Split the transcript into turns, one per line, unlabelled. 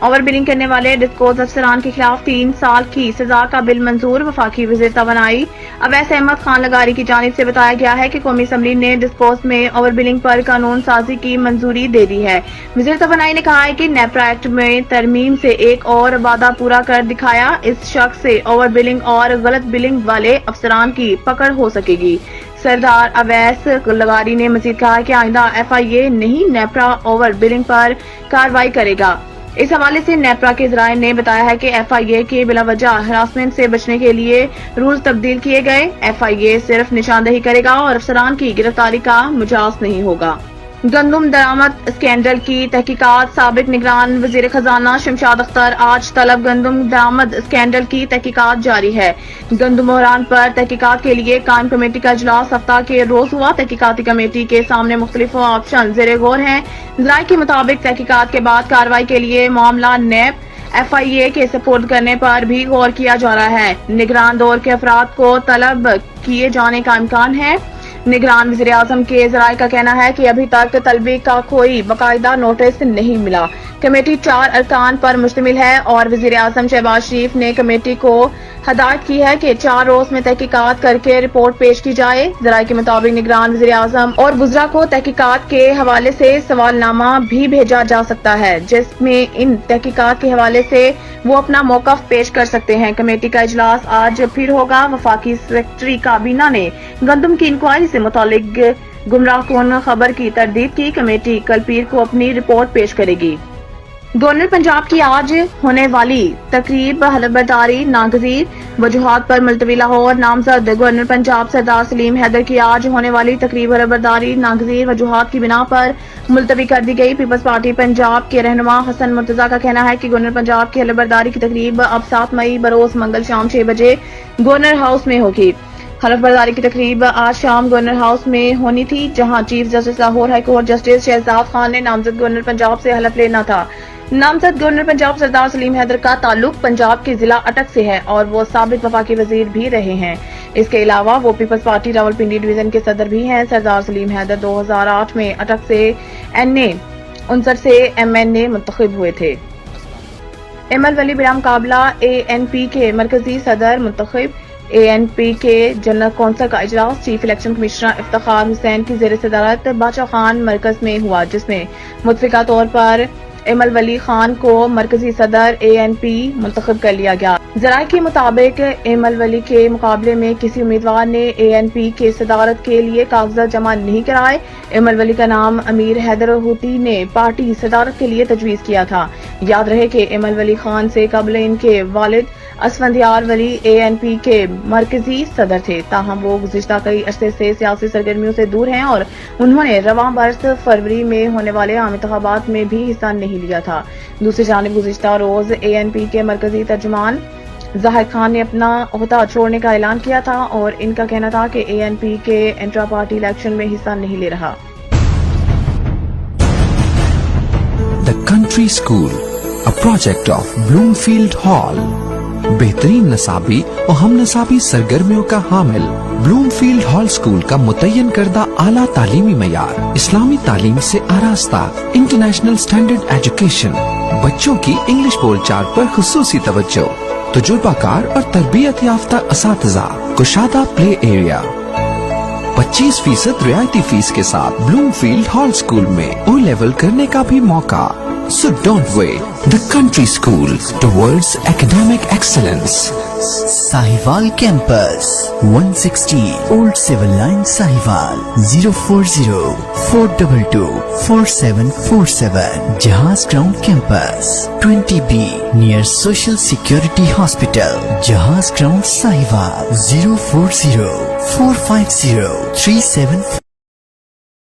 Over billing کرنے والے discos افسران کے خلاف 3 سال کی سزا کا بل منظور۔ وفاقی وزیر توانائی اویس احمد خان لغاری کی جانب سے بتایا گیا ہے کہ قومی اسمبلی نے ڈسکوز میں اوور بلنگ پر قانون سازی کی منظوری دے دی ہے۔ وزیر توانائی نے کہا ہے کہ نیپرا ایکٹ میں ترمیم سے ایک اور وعدہ پورا کر دکھایا، اس شخص سے اوور بلنگ اور غلط بلنگ والے افسران کی پکڑ ہو سکے گی۔ سردار اویس لغاری نے مزید کہا کہ آئندہ FIA نہیں نیپرا اوور بلنگ پر کارروائی کرے گا۔ اس حوالے سے نیپرا کے ذرائع نے بتایا ہے کہ FIA کے بلا وجہ ہراسمنٹ سے بچنے کے لیے رولز تبدیل کیے گئے۔ FIA صرف نشاندہی کرے گا اور افسران کی گرفتاری کا مجاز نہیں ہوگا۔ گندم درآمد اسکینڈل کی تحقیقات، سابق نگران وزیر خزانہ شمشاد اختر آج طلب۔ گندم درآمد اسکینڈل کی تحقیقات جاری ہے۔ گندم بحران پر تحقیقات کے لیے قائم کمیٹی کا اجلاس ہفتہ کے روز ہوا۔ تحقیقاتی کمیٹی کے سامنے مختلف آپشن زیر غور ہیں۔ ذرائع کے مطابق تحقیقات کے بعد کارروائی کے لیے معاملہ نیب FIA کے سپرد کرنے پر بھی غور کیا جا رہا ہے۔ نگران دور کے افراد کو طلب کیے جانے کا امکان ہے۔ نگران وزیر اعظم کے ذرائع کا کہنا ہے کہ ابھی تک طلبی کا کوئی باقاعدہ نوٹس نہیں ملا۔ کمیٹی 4 ارکان پر مشتمل ہے اور وزیر اعظم شہباز شریف نے کمیٹی کو ہدایت کی ہے کہ 4 روز میں تحقیقات کر کے رپورٹ پیش کی جائے۔ ذرائع کے مطابق نگران وزیر اعظم اور وزراء کو تحقیقات کے حوالے سے سوال نامہ بھی بھیجا جا سکتا ہے، جس میں ان تحقیقات کے حوالے سے وہ اپنا موقف پیش کر سکتے ہیں۔ کمیٹی کا اجلاس آج پھر ہوگا۔ وفاقی سیکرٹری کابینہ نے گندم کی انکوائری سے متعلق گمراہ کن خبر کی تردید کی۔ کمیٹی کل پیر کو اپنی رپورٹ پیش کرے گی۔ گورنر پنجاب کی آج ہونے والی تقریب حلف برداری ناگزیر وجوہات پر ملتوی۔ لاہور۔ نامزد گورنر پنجاب سردار سلیم حیدر کی آج ہونے والی تقریب حلف برداری ناگزیر وجوہات کی بنا پر ملتوی کر دی گئی۔ پیپلز پارٹی پنجاب کے رہنما حسن مرتضیٰ کا کہنا ہے کہ گورنر پنجاب کی حلف برداری کی تقریب اب 7 مئی بروز منگل شام 6 بجے گورنر ہاؤس میں ہوگی۔ حلف برداری کی تقریب آج شام گورنر ہاؤس میں ہونی تھی، جہاں chief justice Lahore high court justice Shahzad Khan نے نامزد گورنر پنجاب سے حلف لینا تھا۔ نامزد گورنر پنجاب سردار سلیم حیدر کا تعلق پنجاب کے ضلع اٹک سے ہے اور وہ سابق وفاقی وزیر بھی رہے ہیں۔ اس کے علاوہ وہ پیپلز پارٹی راولپنڈی ڈویژن کے صدر بھی ہیں۔ سردار سلیم حیدر 2008 میں اٹک سے NA 59 سے MNA منتخب ہوئے تھے۔ ایمل ولی بلا مقابلہ ANP کے مرکزی صدر منتخب۔ ANP کے جنرل کونسل کا اجلاس چیف الیکشن کمشنر افتخار حسین کی زیر صدارت بادشاہ خان مرکز میں ہوا، جس میں متفقہ طور پر ایمل ولی خان کو مرکزی صدر ANP منتخب کر لیا گیا۔ ذرائع کے مطابق ایمل ولی کے مقابلے میں کسی امیدوار نے ANP کے صدارت کے لیے کاغذات جمع نہیں کرائے۔ ایمل ولی کا نام امیر حیدر ہوتی نے پارٹی صدارت کے لیے تجویز کیا تھا۔ یاد رہے کہ ایمل ولی خان سے قبل ان کے والد اسفندیار ولی ANP کے مرکزی صدر تھے، تاہم وہ گزشتہ کئی عرصے سے سیاسی سرگرمیوں سے دور ہیں اور انہوں نے رواں برس فروری میں ہونے والے عام انتخابات میں بھی حصہ نہیں لیا تھا۔ دوسری جانب گزشتہ روز ANP کے مرکزی ترجمان ظاہر خان نے اپنا عہدہ چھوڑنے کا اعلان کیا تھا اور ان کا کہنا تھا کہ ANP کے انٹرا پارٹی الیکشن میں حصہ نہیں لے رہا۔
The Country School, a project of Bloomfield Hall. بہترین نصابی اور ہم نصابی سرگرمیوں کا حامل بلومفیلڈ ہال اسکول کا متعین کردہ اعلیٰ تعلیمی معیار، اسلامی تعلیم سے آراستہ انٹرنیشنل سٹینڈرڈ ایجوکیشن، بچوں کی انگلش بول چال پر خصوصی توجہ، تجربہ کار اور تربیت یافتہ اساتذہ، کشادہ پلے ایریا، 25% رعایتی فیس کے ساتھ بلومفیلڈ ہال اسکول میں او لیول کرنے کا بھی موقع۔ So don't wait. The Country School towards academic excellence.
Sahiwal Campus, 160 Old Civil Line, Sahiwal, 040-422-4747. Jahaz Ground Campus, 20B, near Social Security Hospital. Jahaz Ground, Sahiwal, 040-450-37